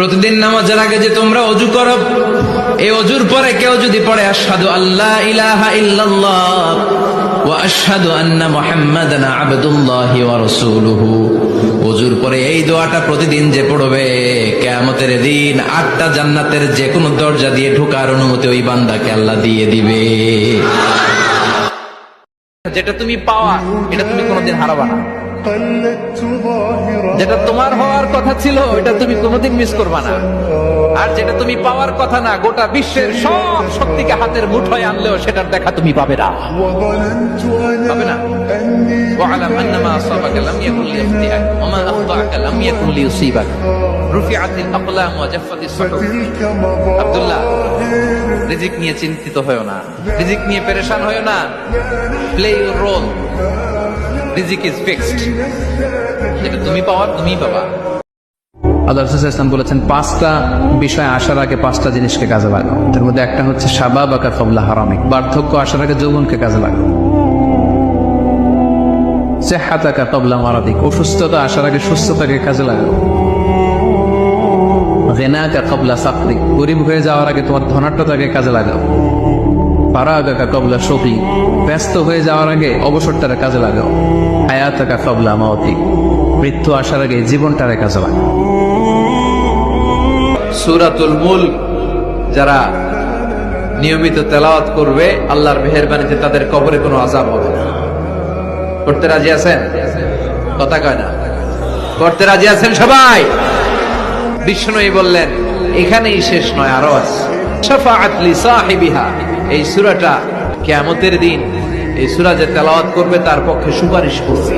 প্রতিদিন নামাজের আগে যে তোমরা ওযু করো, এই ওযুর পরে কেউ যদি পড়ে আশহাদু আল্লা ইলাহা ইল্লাল্লাহ ওয়া আশহাদু আন্না মুহাম্মাদান আবদুল্লাহি ওয়া রাসূলুহু, ওযুর পরে এই দোয়াটা প্রতিদিন যে পড়বে, কিয়ামতের দিন 8টা জান্নাতের যে কোনো দরজা দিয়ে ঢোকার অনুমতি ওই বান্দাকে আল্লাহ দিয়ে দিবে। যেটা তুমি পাওয়া, এটা তুমি কোনোদিন হারাবা না। যেটা তোমার হওয়ার কথা ছিল, এটা তুমি কোনোদিন মিস করবা না। আর যেটা তুমি পাওয়ার কথা না, গোটা বিশ্বের সব শক্তিকে হাতের মুঠোয় আনলেও সেটার দেখা তুমি পাবে না, পাবে না। ওয়া'লাম আন্নামা আসাবাকা লাম ইয়াকুন লিয়াখতিআক ওয়া মা আখতাআকা লাম ইয়াকুন লিয়ুসিবাক রুফিআতিল আকলাম ওয়া জাফফাতিস সুহুফ। আব্দুল্লাহ, রিজিক নিয়ে চিন্তিত হয়ো না, রিজিক নিয়ে পেরেশান হয়ো না। প্লে ইউর রোল, রিজিক ইজ ফিক্সড। যেটা তুমি পাওয়ার তুমিই পাবা। আল্লাহ রাসূল সাল্লাল্লাহু আলাইহি ওয়াসাল্লাম বলেছেন, 5টা বিষয় আসার আগে 5টা জিনিসকে কাজে লাগাও। তার মধ্যে একটা হচ্ছে শাবাবাকা ক্বাবলা হারামিক, বার্ধক্য আসার আগে যৌবনকে কাজে লাগাও। সিহহাতাকা ক্বাবলা মারাদিক, অসুস্থতা আসার আগে সুস্থতাকে কাজে লাগাও। গিনাকা ক্বাবলা সাকরিক, গরীব হয়ে যাওয়ার আগে তোমার ধনাঢ্যতাকে কাজে লাগাও। ফারাগাকা ক্বাবলা শুগলি, ব্যস্ত হয়ে যাওয়ার আগে অবসরটারে কাজে লাগাও। হায়াতাকা ক্বাবলা মাউতিক, মৃত্যু আসার আগে জীবনটারে কাজে লাগাও। সূরাতুল মুলক যারা নিয়মিত তেলাওয়াত করবে, আল্লাহর মেহেরবানিতে তাদের কবরে কোনো আযাব হবে না। করতে রাজি আছেন? কথা কয় না, করতে রাজি আছেন সবাই? বিষ্ণুই বললেন এখানেই শেষ নয়, আরো আছে। শাফাআত লিসাহিবিহা, এই সূরাটা কিয়ামতের দিন এই সূরা যে তেলাওয়াত করবে তার পক্ষে সুপারিশ করবে।